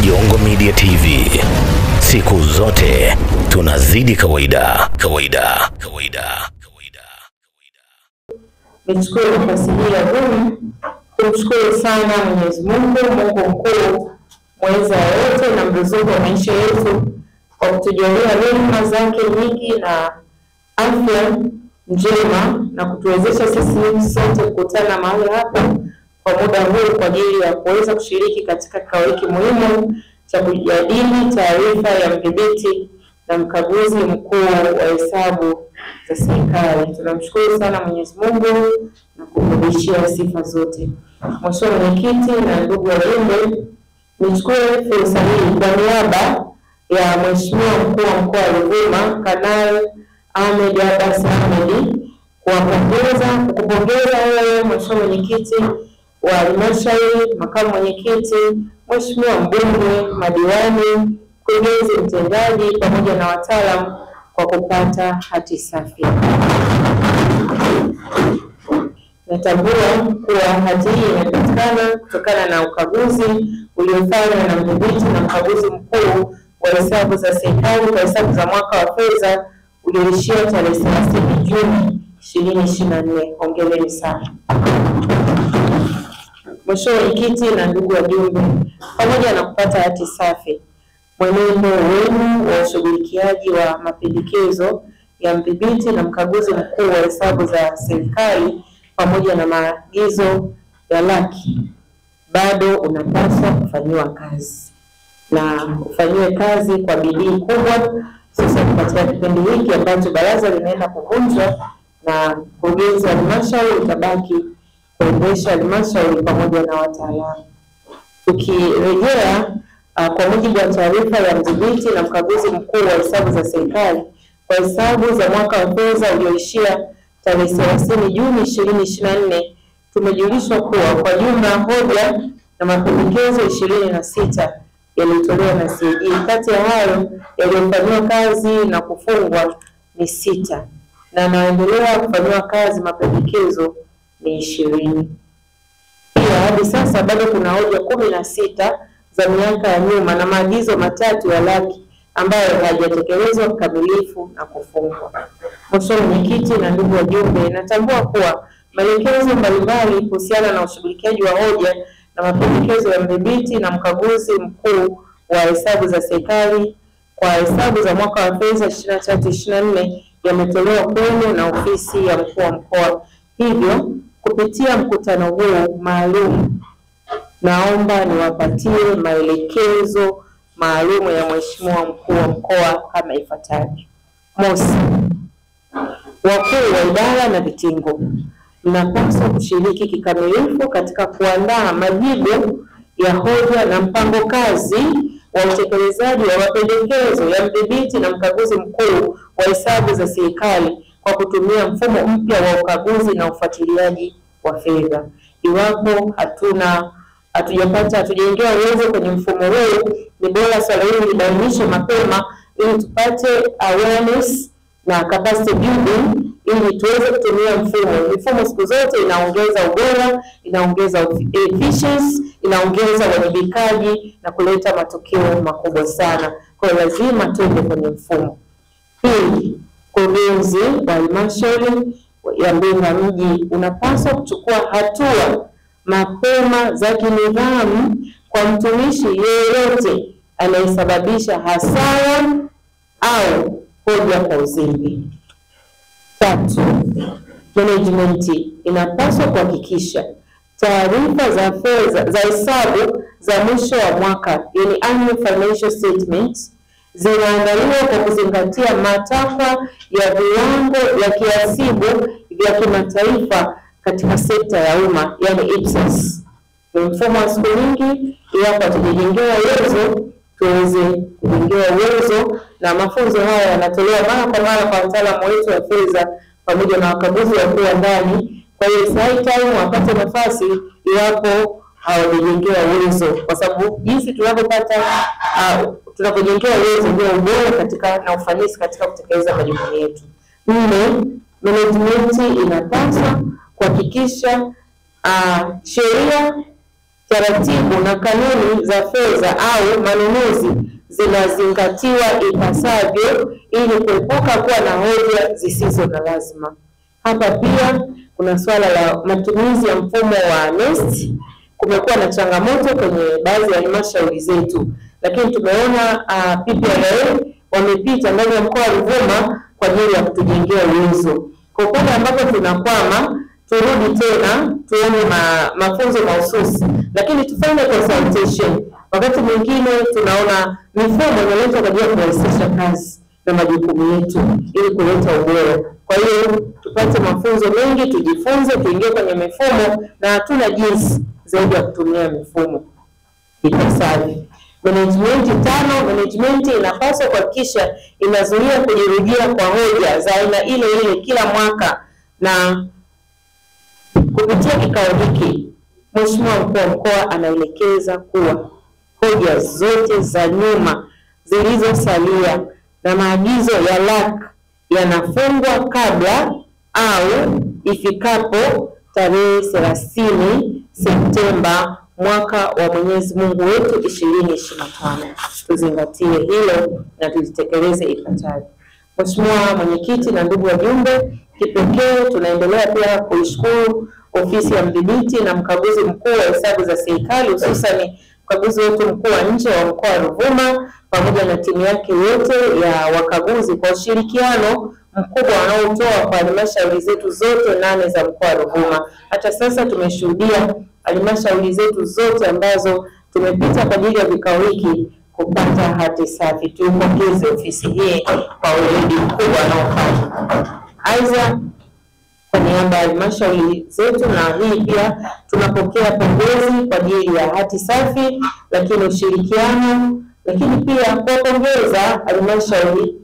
Jongo Media TV, siku zote tunazidi kawaida. Nichukue nafasi hii adhimu kumshukuru sana Mwenyezi Mungu, Mungu mkuu, mweza yote na mruzuku wa maisha yetu, kwa kutujalia rehema zake nyingi na afya njema na kutuwezesha sisi sote kukutana mahali hapa kwa muda huu kwa ajili ya kuweza kushiriki katika kikao hiki muhimu cha kujadili taarifa ya mdhibiti na mkaguzi mkuu wa hesabu za serikali. Tunamshukuru sana Mwenyezi Mungu na kumrudishia sifa zote. Mheshimiwa Mwenyekiti na ndugu wajumbe, nichukue fursa hii kwa niaba ya Mheshimiwa Mkuu wa Mkoa wa Ruvuma, Kanali Ahmed Abbas Ahmed, kukupongeza wewe Mheshimiwa Mwenyekiti wa Halmashauri, Makamu Mwenyekiti, Mheshimiwa Mbunge, madiwani, mkurugenzi mtendaji pamoja na wataalamu kwa kupata hati safi. Natambua kuwa hati hii imepatikana kutokana na ukaguzi uliofanywa na mdhibiti na mkaguzi mkuu wa hesabu za serikali kwa hesabu za mwaka wa fedha ulioishia tarehe 30 Juni 2024. Hongereni sana. Mheshimiwa Mwenyekiti na ndugu wajumbe, pamoja na kupata hati safi, mwenendo wenu wa ushughulikiaji wa mapendekezo ya mdhibiti na mkaguzi mkuu wa hesabu za serikali pamoja na maagizo ya laki bado unapaswa kufanyiwa kazi, na ufanyiwe kazi kwa bidii kubwa, sasa katika kipindi hiki ambacho baraza linaenda kuvunjwa na mkurugenzi wa halmashauri utabaki kuendesha halmashauri pamoja na wataalamu. Tukirejea kwa mujibu wa taarifa ya mdhibiti na mkaguzi mkuu wa hesabu za serikali kwa hesabu za mwaka wa fedha ulioishia tarehe 30 Juni 2024, tumejulishwa kuwa kwa jumla hoja na mapendekezo 26 yalitolewa na CAG. Kati ya hayo yaliyofanyiwa kazi na kufungwa ni 6 na yanaendelea kufanyiwa kazi mapendekezo ni 20. Pia hadi sasa bado kuna hoja 16 za miaka ya nyuma na maagizo 3 ya laki ambayo hayajatekelezwa kikamilifu na kufungwa. Mheshimiwa Mwenyekiti na ndugu wajumbe, natambua kuwa maelekezo mbalimbali kuhusiana na ushughulikiaji wa hoja na mapendekezo ya mdhibiti na mkaguzi mkuu wa hesabu za serikali kwa hesabu za mwaka wa fedha 23-24 yametolewa kwenu na ofisi ya mkuu wa mkoa. Hivyo kupitia mkutano huu maalum, naomba niwapatie maelekezo maalum ya Mheshimiwa Mkuu wa Mkoa kama ifuatavyo. Mosi, wakuu wa idara na vitengo mnapaswa kushiriki kikamilifu katika kuandaa majibu ya hoja na mpango kazi wa utekelezaji wa mapendekezo ya mdhibiti na mkaguzi mkuu wa hesabu za serikali kwa kutumia mfumo mpya wa ukaguzi na ufuatiliaji wa fedha. Iwapo hatujaingia uwezo kwenye mfumo huu, ni bora swala hili libainishwe mapema ili tupate awareness na capacity building ili tuweze kutumia mfumo. Mifumo siku zote inaongeza ubora, inaongeza efficiency, inaongeza uwajibikaji na kuleta matokeo makubwa sana. Kwa hiyo lazima tuende kwenye mfumo. Pili, mkurugenzi wa halmashauri ya Mbinga mji unapaswa kuchukua hatua mapema za kinidhamu kwa mtumishi yeyote anayesababisha hasara au hoja kwa uzembe. 3, management inapaswa kuhakikisha taarifa za fedha za hesabu za mwisho wa mwaka, yani annual financial statements, zinaandaliwa kwa kuzingatia matakwa ya viwango vya kihasibu vya kimataifa katika sekta ya umma, yani IPSAS. Ni mfumo wa siku nyingi, iwapo hatujajengewa uwezo tuweze kujengewa uwezo, na mafunzo haya yanatolewa mara kwa mara kwa wataalamu wetu wa fedha pamoja na wakaguzi wakuu wa ndani. Kwa hiyo time wapate nafasi iwapo hawajajengewa uwezo, kwa sababu jinsi tunapojengewa uwezo ndio ubora katika na ufanisi katika kutekeleza majukumu yetu. 4, management inapaswa kuhakikisha sheria taratibu na kanuni za fedha au manunuzi zinazingatiwa ipasavyo ili kuepuka kuwa na hoja zisizo na lazima. Hapa pia kuna swala la matumizi ya mfumo wa NeST. Kumekuwa na changamoto kwenye baadhi ya halmashauri zetu, lakini tumeona PPRA wamepita ndani ya mkoa wa Ruvuma kwa ajili ya kutujengea uwezo. Kwa pale ambapo tunakwama, turudi tena tuone mafunzo mahususi, lakini tufanye consultation. Wakati mwingine tunaona mifumo inaletwa kwa ajili ya kurahisisha kazi na majukumu yetu ili kuleta ubora. Kwa hiyo tupate mafunzo mengi, tujifunze, tuingie kwenye mifumo, na hatuna jinsi zaidi ya kutumia mifumo ipasavyo. Management inapaswa kuhakikisha inazuia kujirudia kwa hoja za aina ile ile kila mwaka, na kupitia kikao hiki Mheshimiwa Mkuu wa Mkoa anaelekeza kuwa hoja zote za nyuma zilizosalia na maagizo ya LAC yanafungwa kabla au ifikapo tarehe 30 Septemba mwaka wa Mwenyezi Mungu wetu 2025. Tuzingatie hilo na tulitekeleze ipasavyo. Mheshimiwa Mwenyekiti na ndugu wajumbe, kipekee tunaendelea pia kuishukuru Ofisi ya Mdhibiti na Mkaguzi Mkuu wa Hesabu za Serikali, hususan mkaguzi wetu mkuu wa nje wa mkoa wa Ruvuma pamoja na timu yake yote ya wakaguzi kwa ushirikiano mkubwa wanaotoa kwa halmashauri zetu zote 8 za mkoa wa Ruvuma. Hata sasa tumeshuhudia halmashauri zetu zote ambazo tumepita kwa ajili ya vikao hiki kupata hati safi. Tuipongeze ofisi hii kwa weledi mkubwa wanaofanya. Aidha, kwa niaba ya halmashauri zetu na hii pia tunapokea pongezi kwa ajili ya hati safi, lakini ushirikiano, lakini pia kuwapongeza halmashauri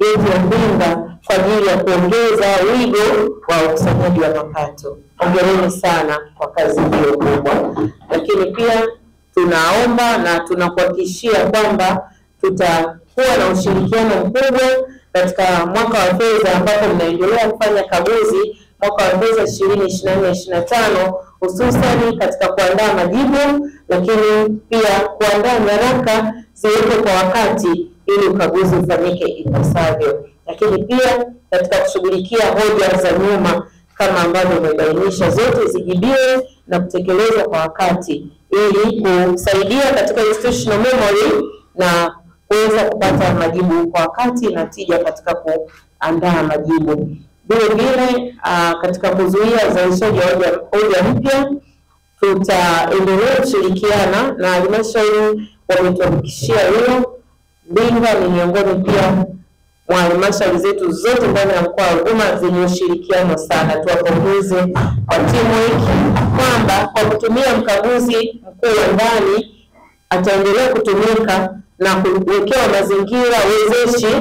yetu ya Mbinga kwa ajili ya kuongeza wigo wa ukusanyaji wa mapato. Hongereni sana kwa kazi hiyo kubwa. Lakini pia tunaomba na tunakuhakikishia kwamba tutakuwa na ushirikiano mkubwa katika mwaka wa fedha ambapo mnaendelea kufanya kaguzi mwaka wa fedha 2024/25, hususan katika kuandaa majibu, lakini pia kuandaa nyaraka ziwekwe kwa wakati ili ukaguzi ufanyike ipasavyo, lakini pia katika kushughulikia hoja za nyuma kama ambavyo umebainisha, zote zijibiwe na kutekelezwa kwa wakati ili kusaidia katika institutional memory na kuweza kupata majibu kwa wakati na tija katika kuandaa majibu. Vile vile katika kuzuia uzalishaji wa hoja mpya, tutaendelea kushirikiana na halmashauri wametuhakikishia hilo. Mbinga ni miongoni pia mwa halmashauri zetu zote ndani ya mkoa wa Ruvuma zenye ushirikiano sana. Tuwapongeze kwa timu hiki kwamba kwa kutumia mkaguzi mkuu wa ndani ataendelea kutumika na kuwekewa mazingira wezeshi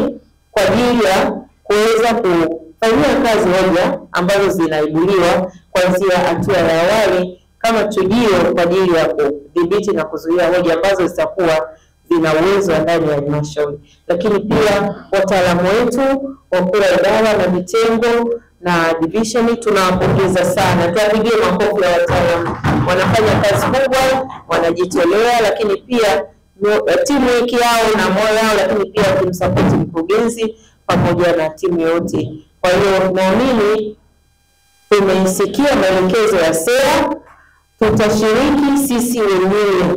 kwa ajili ya kuweza kufanyia kazi hoja ambazo zinaibuliwa kuanzia hatua ya awali kama chujio kwa ajili ya kudhibiti na kuzuia hoja ambazo zitakuwa zina uwezo ndani ya halmashauri. Lakini pia wataalamu wetu wakuu wa idara na vitengo na division tunawapongeza sana. Tuwapigie makofi ya wataalamu. Wanafanya kazi kubwa, wanajitolea, lakini pia timu hiki yao na moyo wao, lakini pia kumsapoti mkurugenzi pamoja na timu yote. Kwa hiyo naamini tumesikia maelekezo ya sera, tutashiriki sisi wenyewe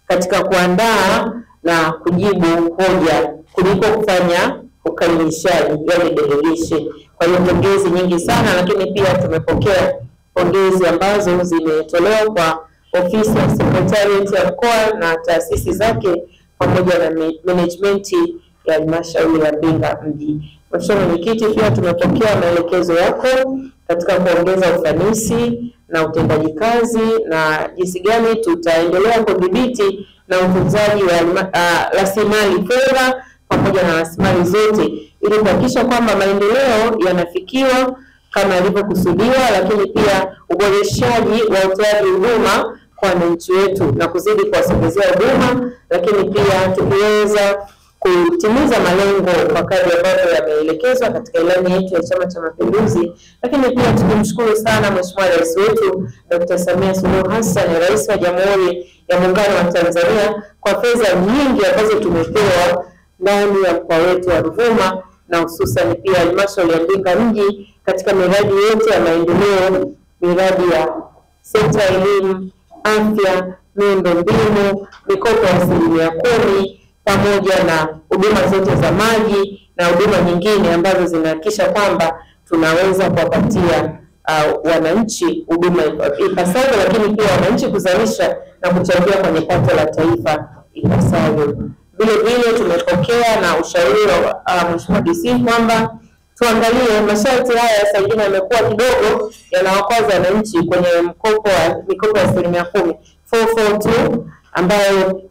katika kuandaa na kujibu hoja kuliko kufanya ukamilishaji, yani delegation. Kwa hiyo pongezi nyingi sana, lakini pia tumepokea pongezi ambazo zimetolewa kwa ofisi ya Secretariat ya mkoa na taasisi zake pamoja na management ya halmashauri ya Mbinga mji. Mheshimiwa Mwenyekiti, pia tumepokea maelekezo yako katika kuongeza ufanisi na utendaji kazi na jinsi gani tutaendelea kudhibiti na utunzaji wa rasilimali fedha pamoja na rasilimali zote ili kuhakikisha kwamba maendeleo yanafikiwa kama yalivyokusudiwa, lakini pia uboreshaji wa utoaji huduma kwa wananchi wetu na kuzidi kuwasogezea huduma, lakini pia tukiweza kutimiza malengo kwa kadri ambavyo yameelekezwa katika ilani yetu ya Chama cha Mapinduzi. Lakini pia tukimshukuru sana Mheshimiwa Rais wetu Dr. Samia Suluhu Hassan, Rais wa Jamhuri ya Muungano wa Tanzania, kwa fedha nyingi ambazo tumepewa ndani ya mkoa wetu wa Ruvuma na hususan pia halmashauri ya Mbinga mji katika miradi yote ya maendeleo, miradi ya sekta ya elimu, afya, miundombinu, mikopo ya 10% pamoja na huduma zote za maji na huduma nyingine ambazo zinahakikisha kwamba tunaweza kuwapatia wananchi huduma ipasavyo, lakini pia wananchi kuzalisha na kuchangia kwenye pato la taifa ipasavyo. Vile vile tumepokea na ushauri wa Mheshimiwa DC kwamba tuangalie masharti haya sasa hivi yamekuwa kidogo yanawakwaza wananchi kwenye mikopo ya 10%, 442, ambayo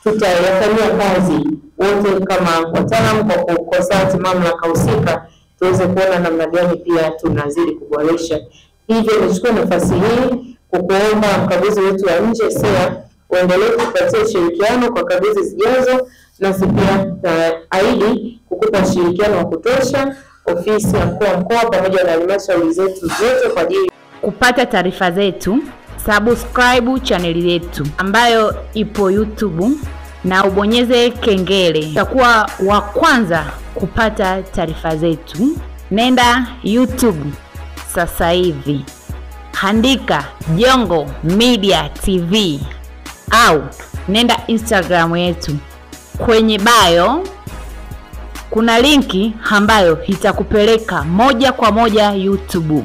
tutayafanyia kazi wote kama wataalamu kwa consult mamlaka husika tuweze kuona namna gani pia tunazidi kuboresha. Hivyo nichukue nafasi hii kukuomba mkaguzi wetu wa nje SEA uendelee kupatia ushirikiano kwa kaguzi zijazo, na pia ahidi kukupa ushirikiano wa kutosha ofisi ya mkoa pamoja na halmashauri zetu zote kwa ajili kupata taarifa zetu. Subscribe channel yetu ambayo ipo YouTube na ubonyeze kengele, utakuwa wa kwanza kupata taarifa zetu. Nenda YouTube sasa hivi, andika Jongo Media TV au nenda Instagram yetu, kwenye bio kuna linki ambayo itakupeleka moja kwa moja YouTube.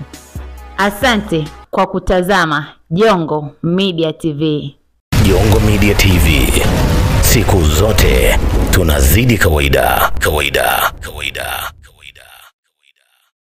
Asante kwa kutazama Jongo Media TV. Jongo Media TV, siku zote tunazidi kawaida.